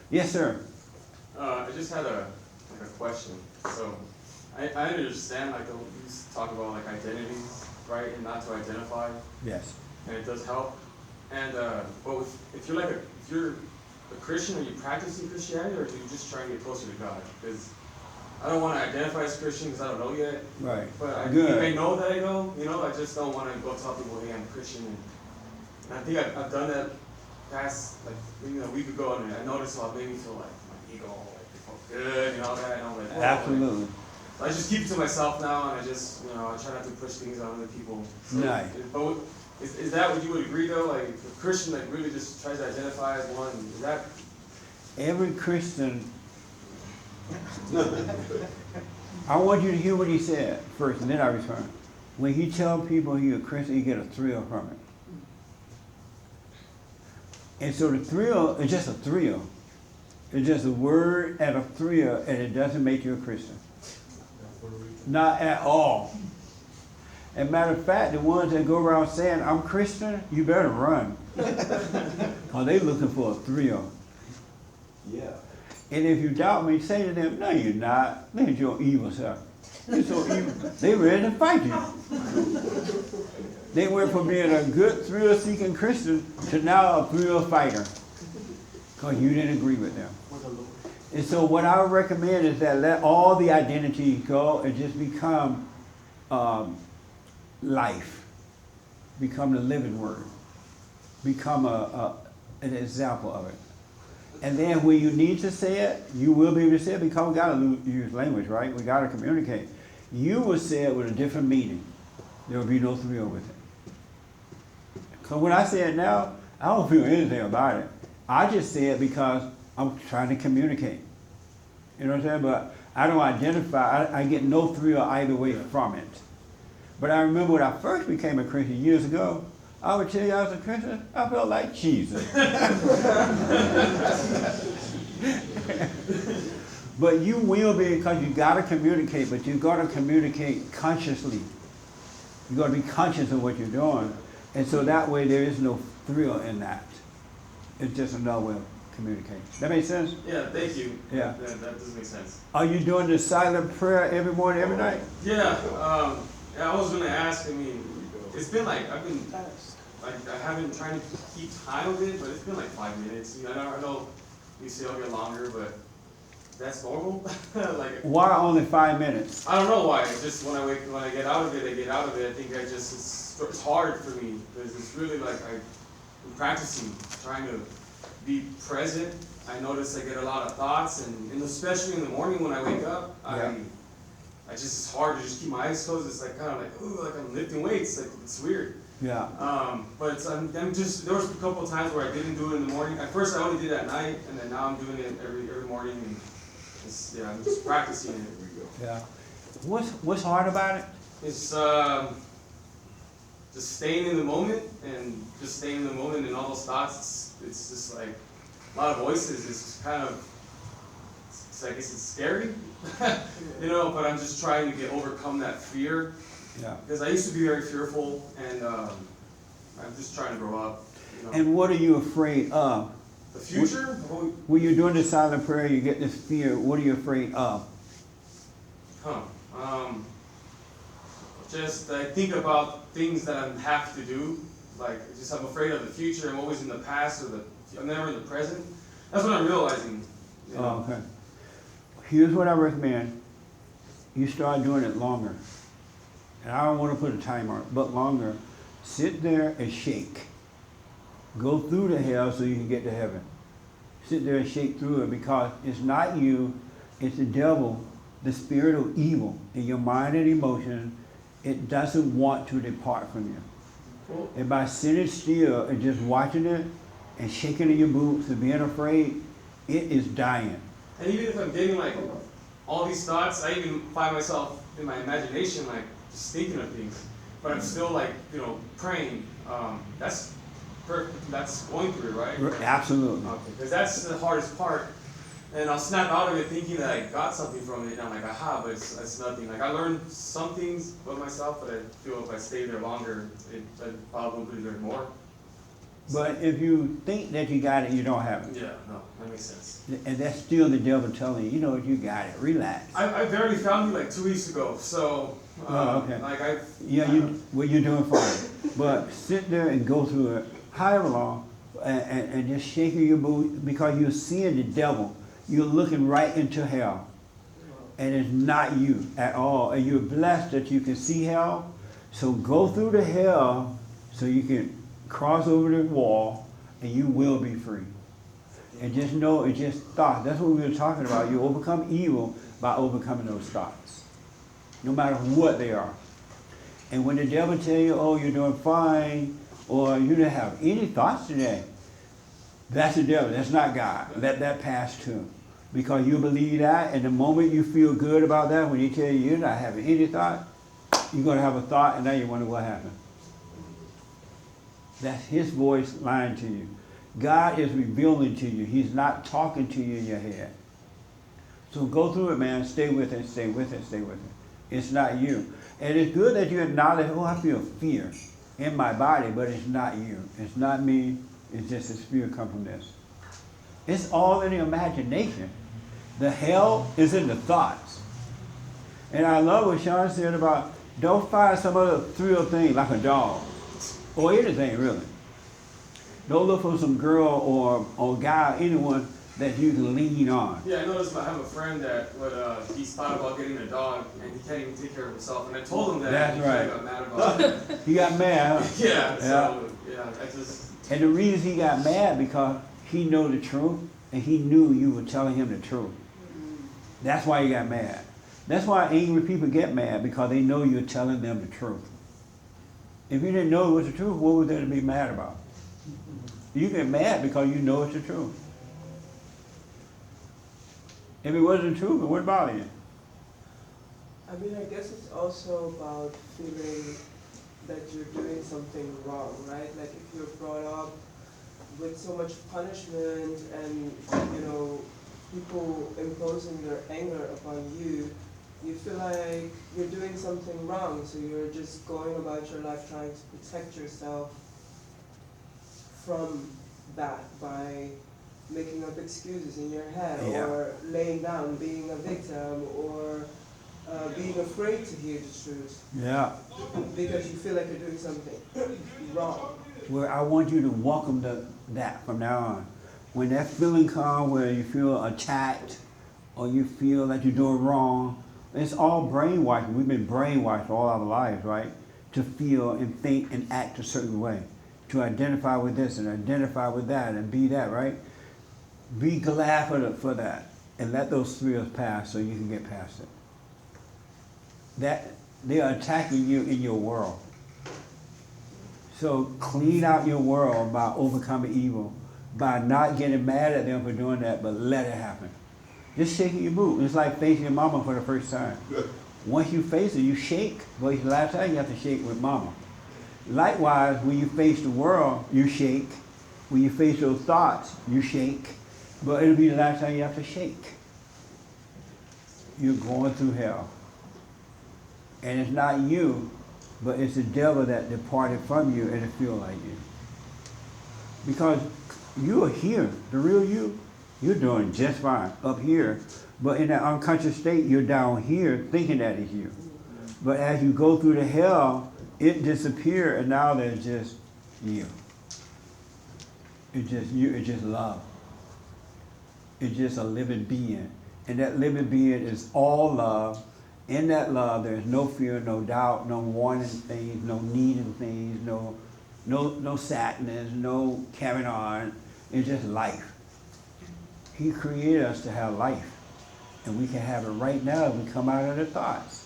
Yes, sir. I just had a question. So I understand like you talk about like identities, right, and not to identify, Yes. and it does help. And but if you're if you're a Christian, are you practicing Christianity, or do you just try and get closer to God? Because I don't want to identify as Christian because I don't know yet. Right. But Good. you may know that I know. You know, I just don't want to go tell people, hey, I'm a Christian. And I think I've done that past like a week ago, and I noticed how it made me feel like my ego, like it felt good and all that. And I'm like, whoa, Absolutely. like, so I just keep it to myself now, and I just I try not to push things on other people. So, Nice. But is that what you would agree though? Like if a Christian like really just tries to identify as one, is that? Every Christian, I want you to hear what he said first, and then I respond. When he tells people he's a Christian, you get a thrill from it. And so the thrill is just a thrill. It's just a word and a thrill, and it doesn't make you a Christian. Not at all. As a matter of fact, the ones that go around saying, I'm Christian, you better run. Because they're looking for a thrill. Yeah. And if you doubt me, say to them, no, you're not. Look at your evil self. You're so evil. They ready to fight you. They went from being a good thrill-seeking Christian to now a thrill fighter. Because you didn't agree with them. And so what I would recommend is that let all the identities go and just become life. Become the living word. Become an example of it. And then when you need to say it, you will be able to say it because we got to use language, right? We got to communicate. You will say it with a different meaning. There will be no thrill with it. Because when I say it now, I don't feel anything about it. I just say it because I'm trying to communicate. You know what I'm saying? But I don't identify. I get no thrill either way from it. But I remember when I first became a Christian years ago, I would tell you I was a Christian, I felt like Jesus. But you will be, because you got to communicate, but you got to communicate consciously. You got to be conscious of what you're doing. And so that way there is no thrill in that. It's just another way of communicating. That make sense? Yeah, thank you. Yeah. That does make sense. Are you doing the silent prayer every morning, every night? Yeah, I was going to ask, I mean, it's been like, I haven't tried to keep time with it, but it's been like 5 minutes. I know you say I'll get longer, but that's normal. Like, why only 5 minutes? I don't know why. It's just when I get out of it, I get out of it. I think it's hard for me because it's really like I'm practicing, trying to be present. I notice I get a lot of thoughts, and especially in the morning when I wake up, it's hard to just keep my eyes closed. It's like kind of like, ooh, like I'm lifting weights. Like it's weird. Yeah. But I'm just, there was a couple of times where I didn't do it in the morning. At first I only did it at night, and then now I'm doing it every morning. And I'm just practicing it. Yeah. What's hard about it? It's just staying in the moment, and all those thoughts. It's just like a lot of voices. It's kind of, I guess it's scary, But I'm just trying to overcome that fear. Yeah. Because I used to be very fearful, and I'm just trying to grow up. And what are you afraid of? The future? When you're doing the silent prayer, you get this fear. What are you afraid of? Just I think about things that I have to do. Like, I'm afraid of the future. I'm always in the past, I'm never in the present. That's what I'm realizing. Oh, okay. Here's what I recommend. You start doing it longer. And I don't want to put a timer on it, but longer. Sit there and shake. Go through the hell so you can get to heaven. Sit there and shake through it because it's not you, it's the devil, the spirit of evil in your mind and emotion. It doesn't want to depart from you. Cool. And by sitting still and just watching it and shaking in your boots and being afraid, it is dying. And even if I'm getting like all these thoughts, I even find myself in my imagination like just thinking of things. But I'm still like, praying. That's going through it, right? Absolutely. Okay, because that's the hardest part. And I'll snap out of it thinking that I got something from it, and I'm like, aha, but it's nothing. Like, I learned some things about myself, but I feel if I stay there longer, I probably learn more. But if you think that you got it, you don't have it. Yeah, no, that makes sense. And that's still the devil telling you, you know, you got it, relax. I barely found you like 2 weeks ago, so Okay. like Yeah, you're doing fine. But sit there and go through it, however long, and just shaking your boot because you're seeing the devil. You're looking right into hell. And it's not you at all. And you're blessed that you can see hell. So go through the hell so you can cross over the wall and you will be free. And just know it's just thoughts. That's what we were talking about. You overcome evil by overcoming those thoughts, no matter what they are. And when the devil tell you, oh, you're doing fine, or you didn't have any thoughts today, that's the devil. That's not God. Let that pass too. Because you believe that, and the moment you feel good about that, when he tell you you're not having any thought, you're going to have a thought, and now you wonder what happened. That's his voice lying to you. God is revealing to you. He's not talking to you in your head. So go through it, man. Stay with it, stay with it, stay with it. It's not you. And it's good that you acknowledge, oh, I feel fear in my body, but it's not you. It's not me. It's just this fear come from this. It's all in the imagination. The hell is in the thoughts. And I love what Sean said about don't find some other thrill thing like a dog or anything really. Don't look for some girl or guy, anyone that you can lean on. Yeah, I noticed I have a friend that he's thought about getting a dog and he can't even take care of himself. And I told him that. That's and right. He got mad about it. He got mad, huh? Yeah, I just. And the reason he got mad because he knew the truth and he knew you were telling him the truth. That's why he got mad. That's why angry people get mad, because they know you're telling them the truth. If you didn't know it was the truth, what was there to be mad about? You get mad because you know it's the truth. If it wasn't the truth, it wouldn't bother you. I mean, I guess it's also about feeling that you're doing something wrong, right? Like if you're brought up with so much punishment and, you know, people imposing their anger upon you, you feel like you're doing something wrong, so you're just going about your life trying to protect yourself from that by making up excuses in your head, Yeah. or laying down, being a victim, or being afraid to hear the truth Yeah. because you feel like you're doing something wrong. Well, I want you to welcome that from now on. When that feeling comes where you feel attacked or you feel that you're doing wrong, it's all brainwashing. We've been brainwashed all our lives, right? To feel and think and act a certain way. To identify with this and identify with that and be that, right? Be glad for that and let those thrills pass so you can get past it. That they are attacking you in your world. So clean out your world by overcoming evil, by not getting mad at them for doing that, but let it happen. Just shaking your boot. It's like facing your mama for the first time. Once you face it, you shake. But the last time you have to shake with mama. Likewise, when you face the world, you shake. When you face those thoughts, you shake. But it'll be the last time you have to shake. You're going through hell. And it's not you, but it's the devil that departed from you and it feels like you. Because you are here, the real you're doing just fine up here. But in that unconscious state, you're down here thinking that is you. But as you go through the hell, it disappears and now there's just you. It's just you, it's just love. It's just a living being. And that living being is all love. In that love, there's no fear, no doubt, no wanting things, no needing things, no sadness, no carrying on. It's just life. He created us to have life. And we can have it right now if we come out of the thoughts.